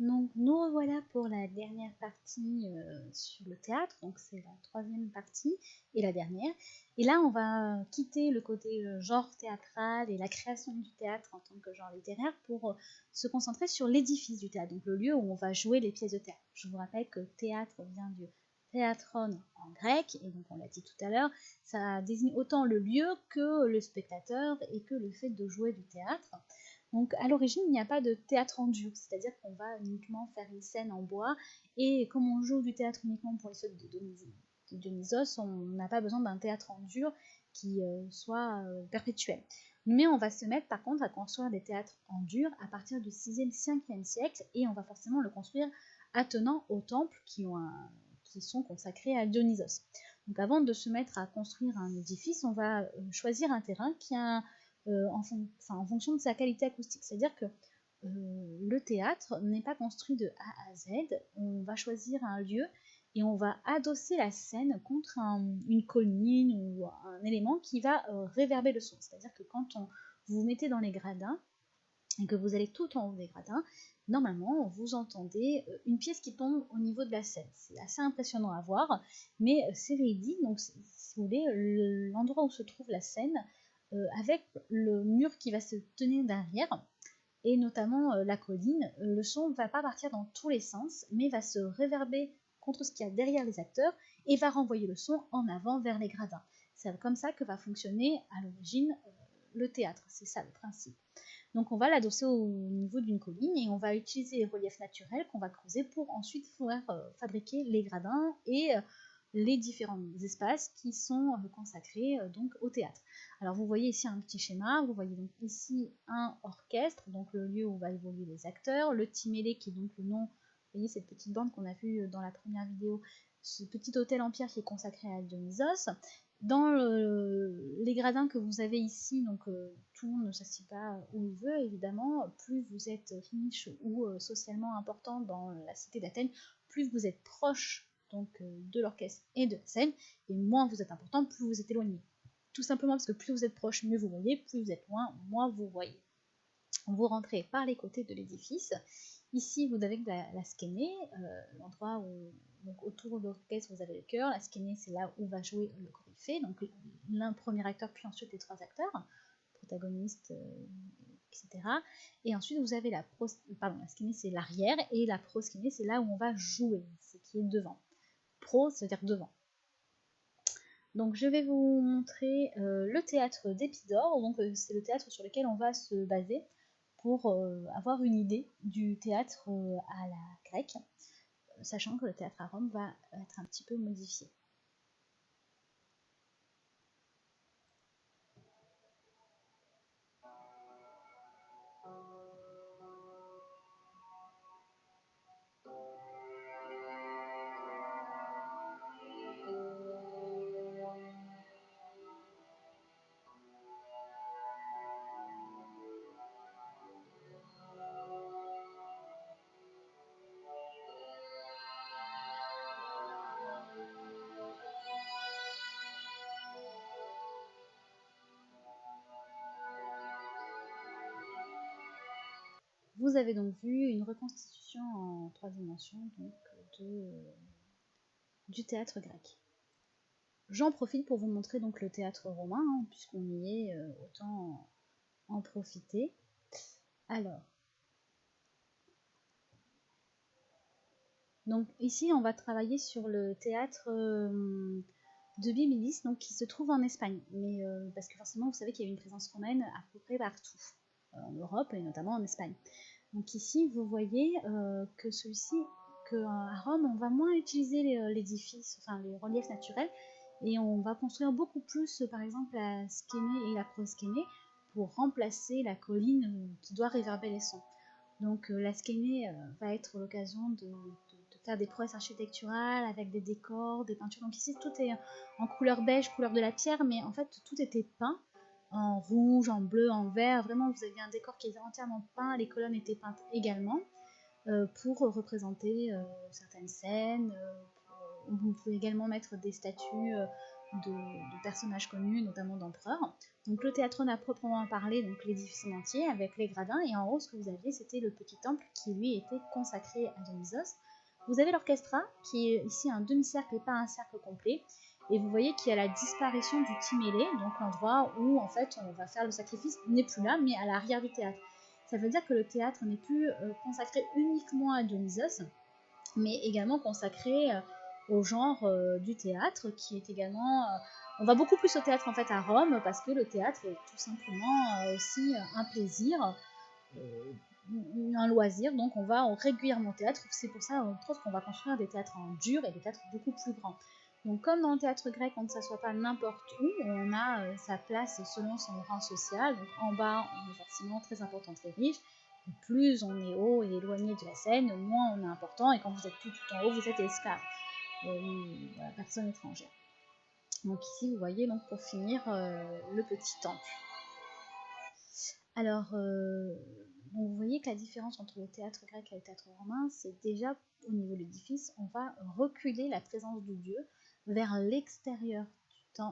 Donc nous revoilà pour la dernière partie sur le théâtre, donc c'est la troisième partie et la dernière. Et là on va quitter le côté genre théâtral et la création du théâtre en tant que genre littéraire pour se concentrer sur l'édifice du théâtre, donc le lieu où on va jouer les pièces de théâtre. Je vous rappelle que théâtre vient du théatron en grec, et donc on l'a dit tout à l'heure, ça désigne autant le lieu que le spectateur et que le fait de jouer du théâtre. Donc à l'origine, il n'y a pas de théâtre en dur, c'est-à-dire qu'on va uniquement faire une scène en bois, et comme on joue du théâtre uniquement pour les fêtes de Dionysos, on n'a pas besoin d'un théâtre en dur qui soit perpétuel. Mais on va se mettre par contre à construire des théâtres en dur à partir du 6e, 5e siècle, et on va forcément le construire attenant aux temples qui sont consacrés à Dionysos. Donc avant de se mettre à construire un édifice, on va choisir un terrain qui a en fonction de sa qualité acoustique. C'est-à-dire que le théâtre n'est pas construit de A à Z, on va choisir un lieu et on va adosser la scène contre une colline ou un élément qui va réverber le son. C'est-à-dire que quand vous vous mettez dans les gradins et que vous allez tout en haut des gradins, normalement vous entendez une pièce qui tombe au niveau de la scène. C'est assez impressionnant à voir, mais c'est véridique. Donc si vous voulez, l'endroit où se trouve la scène, avec le mur qui va se tenir derrière, et notamment la colline, le son ne va pas partir dans tous les sens, mais va se réverber contre ce qu'il y a derrière les acteurs et va renvoyer le son en avant vers les gradins. C'est comme ça que va fonctionner à l'origine le théâtre, c'est ça le principe. Donc on va l'adosser au niveau d'une colline et on va utiliser les reliefs naturels qu'on va creuser pour ensuite pouvoir fabriquer les gradins et les différents espaces qui sont consacrés donc au théâtre. Alors vous voyez ici un petit schéma, vous voyez donc ici un orchestre, donc le lieu où va évoluer les acteurs, le timélé qui est donc le nom, vous voyez cette petite bande qu'on a vue dans la première vidéo, ce petit hôtel en pierre qui est consacré à Dionysos. Dans les gradins que vous avez ici, donc tout le monde ne s'assied pas où il veut évidemment, plus vous êtes riche ou socialement important dans la cité d'Athènes, plus vous êtes proche donc de l'orchestre et de la scène, et moins vous êtes important, plus vous êtes éloigné. Tout simplement parce que plus vous êtes proche, mieux vous voyez, plus vous êtes loin, moins vous voyez. Vous rentrez par les côtés de l'édifice. Ici, vous avez la skénée, l'endroit où, donc autour de l'orchestre, vous avez le chœur. La skénée, c'est là où va jouer le coryphée, donc l'un premier acteur, puis ensuite les trois acteurs, protagonistes, etc. Et ensuite, vous avez la skénée, c'est l'arrière, et la proskénée, c'est là où on va jouer, ce qui est devant. Pro, ça veut dire devant. Donc je vais vous montrer le théâtre d'Épidore, donc c'est le théâtre sur lequel on va se baser pour avoir une idée du théâtre à la grecque, sachant que le théâtre à Rome va être un petit peu modifié. Vous avez donc vu une reconstitution en 3 dimensions donc, du théâtre grec. J'en profite pour vous montrer donc le théâtre romain, hein, puisqu'on y est, autant en profiter. Alors, donc ici on va travailler sur le théâtre de Bibilis, donc qui se trouve en Espagne, mais parce que forcément vous savez qu'il y a une présence romaine à peu près partout, en Europe et notamment en Espagne. Donc ici vous voyez que celui-ci, qu'à Rome on va moins utiliser l'édifice, enfin les reliefs naturels, et on va construire beaucoup plus par exemple la skénée et la proskénée pour remplacer la colline qui doit réverber les sons. Donc la skénée va être l'occasion de faire des prouesses architecturales avec des décors, des peintures. Donc ici tout est en couleur beige, couleur de la pierre, mais en fait tout était peint en rouge, en bleu, en vert. Vraiment vous aviez un décor qui était entièrement peint, les colonnes étaient peintes également pour représenter certaines scènes. Vous pouvez également mettre des statues de personnages connus, notamment d'empereurs. Donc le théâtre à proprement parler, donc l'édifice en entier avec les gradins, et en haut ce que vous aviez c'était le petit temple qui lui était consacré à Dionysos. Vous avez l'orchestra qui est ici un demi-cercle et pas un cercle complet, et vous voyez qu'il y a la disparition du timélé, donc l'endroit où en fait on va faire le sacrifice n'est plus là mais à l'arrière du théâtre. Ça veut dire que le théâtre n'est plus consacré uniquement à Dionysos, mais également consacré au genre du théâtre, qui est également... on va beaucoup plus au théâtre en fait à Rome, parce que le théâtre est tout simplement aussi un plaisir, un loisir, donc on va régulièrement au théâtre. C'est pour ça, entre autres, qu'on va construire des théâtres en dur et des théâtres beaucoup plus grands. Donc comme dans le théâtre grec, on ne s'assoit pas n'importe où, on a sa place selon son rang social. Donc en bas, on est forcément très important, très riche. Et plus on est haut et éloigné de la scène, moins on est important. Et quand vous êtes tout en haut, vous êtes esclave, voilà, personne étrangère. Donc ici, vous voyez, donc pour finir, le petit temple. Alors, donc vous voyez que la différence entre le théâtre grec et le théâtre romain, c'est déjà au niveau de l'édifice, on va reculer la présence du dieu vers l'extérieur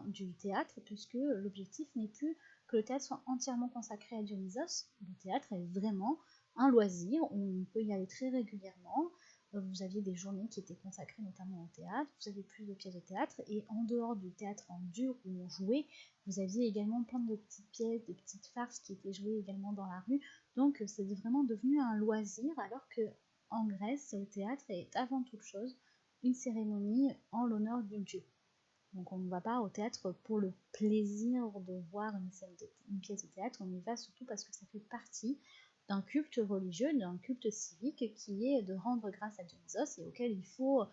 du théâtre, puisque l'objectif n'est plus que le théâtre soit entièrement consacré à Dionysos. Le théâtre est vraiment un loisir, on peut y aller très régulièrement. Vous aviez des journées qui étaient consacrées notamment au théâtre, vous aviez plus de pièces de théâtre, et en dehors du théâtre en dur où on jouait, vous aviez également plein de petites pièces, de petites farces qui étaient jouées également dans la rue. Donc c'est vraiment devenu un loisir, alors que en Grèce, le théâtre est avant toute chose une cérémonie en l'honneur du dieu. Donc on ne va pas au théâtre pour le plaisir de voir une pièce de théâtre, on y va surtout parce que ça fait partie d'un culte religieux, d'un culte civique qui est de rendre grâce à Dionysos et auquel il faut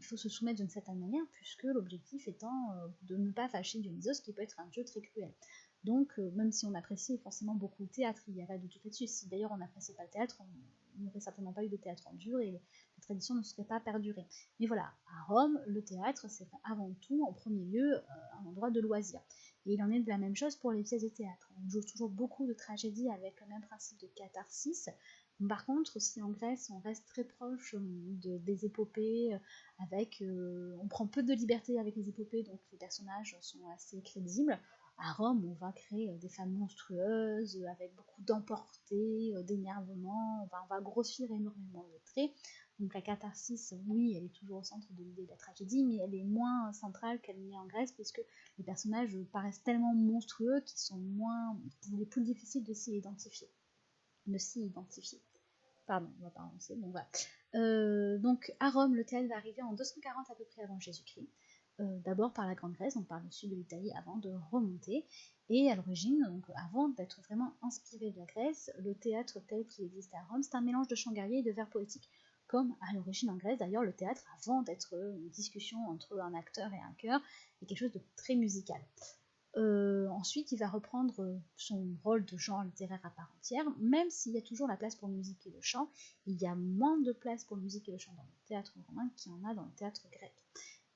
se soumettre d'une certaine manière, puisque l'objectif étant de ne pas fâcher Dionysos, qui peut être un dieu très cruel. Donc, même si on apprécie forcément beaucoup le théâtre, il n'y a pas de doute là-dessus. Si d'ailleurs on n'appréciait pas le théâtre, on n'aurait certainement pas eu de théâtre en dur et les traditions ne seraient pas perdurées. Mais voilà, à Rome, le théâtre, c'est avant tout, en premier lieu, un endroit de loisir. Et il en est de la même chose pour les pièces de théâtre. On joue toujours beaucoup de tragédies avec le même principe de catharsis. Par contre, si en Grèce, on reste très proche des épopées, on prend peu de liberté avec les épopées, donc les personnages sont assez crédibles. À Rome, on va créer des femmes monstrueuses, avec beaucoup d'emportés, d'énervement, on va grossir énormément le trait. Donc la catharsis, oui, elle est toujours au centre de l'idée de la tragédie, mais elle est moins centrale qu'elle n'est en Grèce, puisque les personnages paraissent tellement monstrueux qu'ils sont il est plus difficile de s'y identifier. Pardon, on va pas avancer, bon voilà. Donc à Rome, le théâtre va arriver en 240 à peu près avant Jésus-Christ. D'abord par la Grande Grèce, donc par le sud de l'Italie, avant de remonter. Et à l'origine, donc avant d'être vraiment inspiré de la Grèce, le théâtre tel qu'il existait à Rome, c'est un mélange de chants guerriers et de vers poétiques. Comme à l'origine en Grèce, d'ailleurs, le théâtre, avant d'être une discussion entre un acteur et un chœur, est quelque chose de très musical. Ensuite, il va reprendre son rôle de genre littéraire à part entière, même s'il y a toujours la place pour la musique et le chant, il y a moins de place pour la musique et le chant dans le théâtre romain qu'il y en a dans le théâtre grec.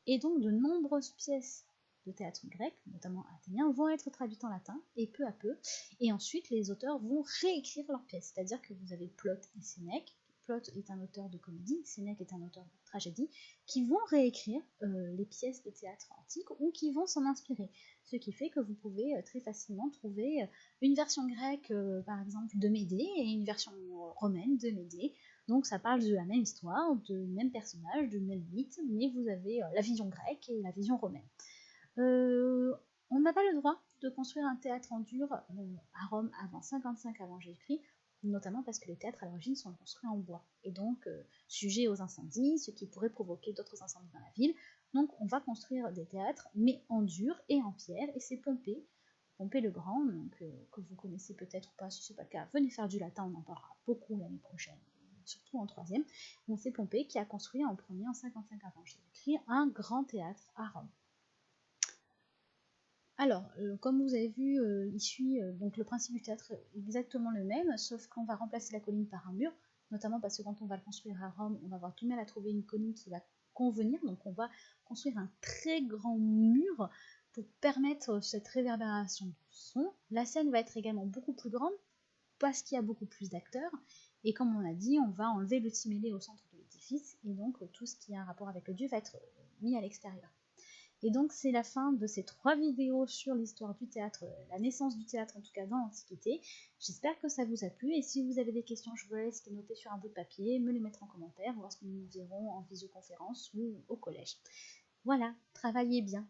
Et donc de nombreuses pièces de théâtre grec, notamment athénien, vont être traduites en latin, et peu à peu, et ensuite les auteurs vont réécrire leurs pièces, c'est-à-dire que vous avez Plaute et Sénèque. Plaute est un auteur de comédie, Sénèque est un auteur de tragédie, qui vont réécrire les pièces de théâtre antiques ou qui vont s'en inspirer. Ce qui fait que vous pouvez très facilement trouver une version grecque, par exemple, de Médée et une version romaine de Médée. Donc ça parle de la même histoire, du même personnage, du même mythe, mais vous avez la vision grecque et la vision romaine. On n'a pas le droit de construire un théâtre en dur à Rome avant 55 avant Jésus-Christ, notamment parce que les théâtres à l'origine sont construits en bois, et donc sujets aux incendies, ce qui pourrait provoquer d'autres incendies dans la ville. Donc on va construire des théâtres, mais en dur et en pierre, et c'est Pompée le Grand, donc, que vous connaissez peut-être ou pas, si ce n'est pas le cas, venez faire du latin, on en parlera beaucoup l'année prochaine, surtout en troisième. Donc c'est Pompée qui a construit en premier, en 55 avant Jésus-Christ, un grand théâtre à Rome. Alors, comme vous avez vu, il suit donc le principe du théâtre est exactement le même, sauf qu'on va remplacer la colline par un mur, notamment parce que quand on va le construire à Rome, on va avoir tout de mal à trouver une colline qui va convenir, donc on va construire un très grand mur pour permettre cette réverbération du son. La scène va être également beaucoup plus grande parce qu'il y a beaucoup plus d'acteurs, et comme on l'a dit, on va enlever le timélé au centre de l'édifice, et donc tout ce qui a un rapport avec le dieu va être mis à l'extérieur. Et donc c'est la fin de ces 3 vidéos sur l'histoire du théâtre, la naissance du théâtre en tout cas dans l'Antiquité. J'espère que ça vous a plu et si vous avez des questions, je vous laisse les noter sur un bout de papier, me les mettre en commentaire lorsque nous nous verrons en visioconférence ou au collège. Voilà, travaillez bien.